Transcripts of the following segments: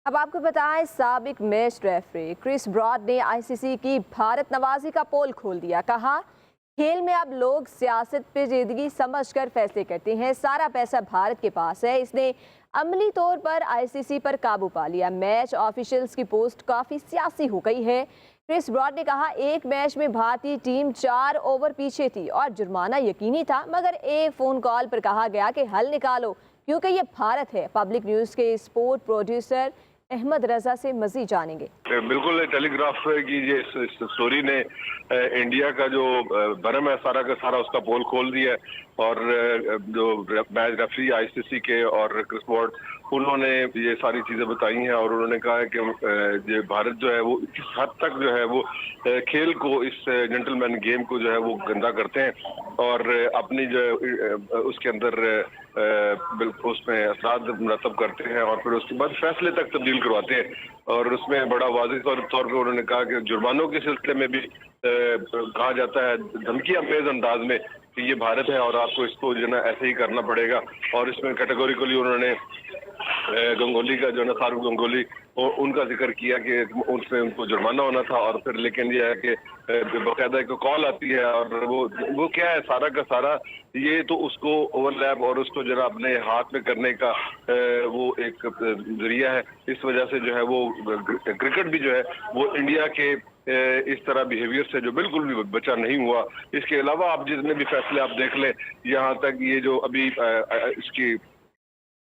अब आपको बताएं, साबिक मैच रेफरी क्रिस ब्रॉड ने आईसीसी की भारत नवाजी का पोल खोल दिया। कहा, खेल में अब लोग सियासत पे जीदगी समझकर फैसले करते हैं। सारा पैसा भारत के पास है। इसने अमली तौर पर आईसीसी पर काबू पा लिया। मैच ऑफिशियल्स की पोस्ट काफी सियासी हो गई है। क्रिस ब्रॉड ने कहा, एक मैच में भारतीय टीम 4 ओवर पीछे थी और जुर्माना यकीनी था, मगर एक फोन कॉल पर कहा गया कि हल निकालो क्योंकि ये भारत है। पब्लिक न्यूज के स्पोर्ट प्रोड्यूसर अहमद रजा से मजीद जानेंगे। बिल्कुल, टेलीग्राफ की ये इस स्टोरी ने इंडिया का जो भरम है सारा का सारा उसका पोल खोल दिया है। और जो मैच रेफरी आईसीसी के और क्रिस ब्रॉड, उन्होंने ये सारी चीजें बताई हैं और उन्होंने कहा है कि ये भारत जो है वो किस हद तक जो है वो खेल को, इस जेंटलमैन गेम को जो है वो गंदा करते हैं और अपनी जो उसके अंदर उसमें असरात मुरतब करते हैं और फिर उसके बाद फैसले तक तब्दील करवाते हैं। और उसमें बड़ा वाज़ेह तौर पर उन्होंने कहा कि जुर्मानों के सिलसिले में भी कहा जाता है धमकी अमेज अंदाज में कि ये भारत है और आपको इसको जो है ना ऐसे ही करना पड़ेगा। और इसमें कैटेगोरिकली उन्होंने गंगोली का जो है ना फारूक गंगोली उनका जिक्र किया कि उसमें उनको जुर्माना होना था। और फिर लेकिन ये है कि बाकायदा एक कॉल आती है और वो क्या है, सारा का सारा ये तो उसको ओवरलैप और उसको जो है अपने हाथ में करने का वो एक जरिया है। इस वजह से जो है वो क्रिकेट भी जो है वो इंडिया के इस तरह बिहेवियर से जो बिल्कुल भी बचा नहीं हुआ। इसके अलावा आप जितने भी फैसले आप देख लें, यहाँ तक ये जो अभी इसकी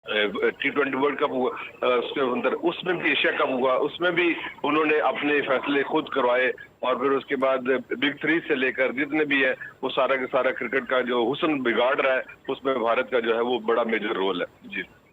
T20 वर्ल्ड कप हुआ, उसके अंदर उसमें भी एशिया कप हुआ, उसमें भी उन्होंने अपने फैसले खुद करवाए। और फिर उसके बाद बिग 3 से लेकर जितने भी है वो सारा का सारा क्रिकेट का जो हुस्न बिगाड़ रहा है उसमें भारत का जो है वो बड़ा मेजर रोल है। जी।